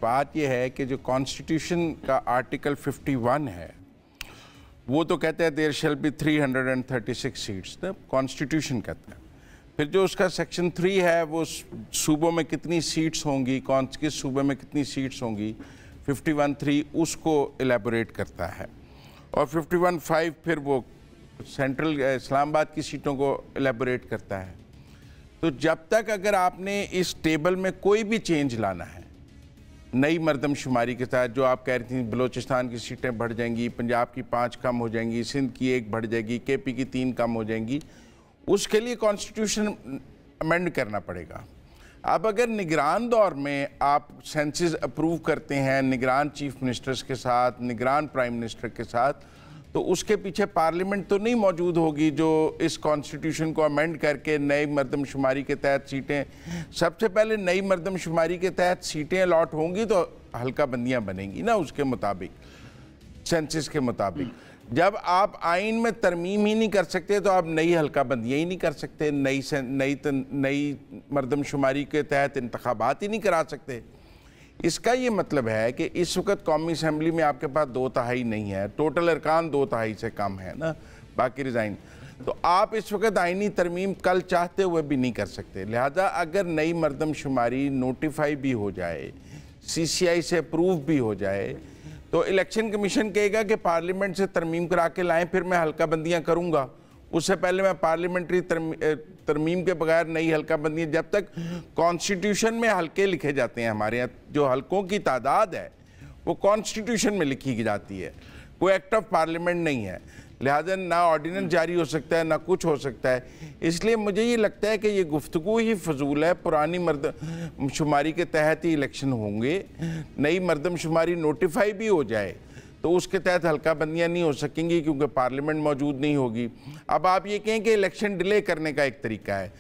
बात यह है कि जो कॉन्स्टिट्यूशन का आर्टिकल 51 है वो तो कहता है देयर शैल बी 336 सीट्स, ना कॉन्स्टिट्यूशन कहता है। फिर जो उसका सेक्शन 3 है वो सूबों में कितनी सीट्स होंगी, कौन किस सूबे में कितनी सीट्स होंगी, 51(3) उसको एलेबोरेट करता है। और 51(5) फिर वो सेंट्रल इस्लामाबाद की सीटों को एलेबोरेट करता है। तो जब तक अगर आपने इस टेबल में कोई भी चेंज लाना है, नई मरदमशुमारी के साथ, जो आप कह रही थी बलूचिस्तान की सीटें बढ़ जाएंगी, पंजाब की 5 कम हो जाएंगी, सिंध की 1 बढ़ जाएगी, केपी की 3 कम हो जाएंगी, उसके लिए कॉन्स्टिट्यूशन अमेंड करना पड़ेगा। अब अगर निगरान दौर में आप सेंसेस अप्रूव करते हैं निगरान चीफ मिनिस्टर्स के साथ, निगरान प्राइम मिनिस्टर के साथ, तो उसके पीछे पार्लियामेंट तो नहीं मौजूद होगी जो इस कॉन्स्टिट्यूशन को अमेंड करके नई मरदमशुमारी के तहत सीटें, सबसे पहले नई मरदमशुमारी के तहत सीटें अलॉट होंगी तो हल्का बंदियाँ बनेंगी ना उसके मुताबिक, सेंसस के मुताबिक। जब आप आइन में तरमीम ही नहीं कर सकते तो आप नई हल्का बंदियाँ ही नहीं कर सकते, नई मरदमशुमारी के तहत इंतखाबात ही नहीं करा सकते। इसका ये मतलब है कि इस वक्त कौमी असम्बली में आपके पास 2/3 नहीं है, टोटल अरकान 2/3 से कम है ना, बाकी रिज़ाइन। तो आप इस वक्त आइनी तरमीम कल चाहते हुए भी नहीं कर सकते। लिहाजा अगर नई मरदमशुमारी नोटिफाई भी हो जाए, CCI से अप्रूव भी हो जाए, तो इलेक्शन कमीशन कहेगा कि पार्लियामेंट से तरमीम करा के लाएँ, फिर मैं हल्का बंदियाँ करूँगा। उससे पहले मैं पार्लियामेंट्री तरमीम के बगैर नई हल्का बंदी, जब तक कॉन्स्टिट्यूशन में हल्के लिखे जाते हैं, हमारे यहाँ जो हल्कों की तादाद है वो कॉन्स्टिट्यूशन में लिखी जाती है, कोई एक्ट ऑफ पार्लियामेंट नहीं है। लिहाजा ना ऑर्डिनेंस जारी हो सकता है ना कुछ हो सकता है। इसलिए मुझे ये लगता है कि ये गुफ्तगू ही फजूल है। पुरानी मरदमशुमारी के तहत ही इलेक्शन होंगे, नई मरदमशुमारी नोटिफाई भी हो जाए तो उसके तहत हल्का बंदियाँ नहीं हो सकेंगी क्योंकि पार्लियामेंट मौजूद नहीं होगी। अब आप ये कहें कि इलेक्शन डिले करने का एक तरीका है,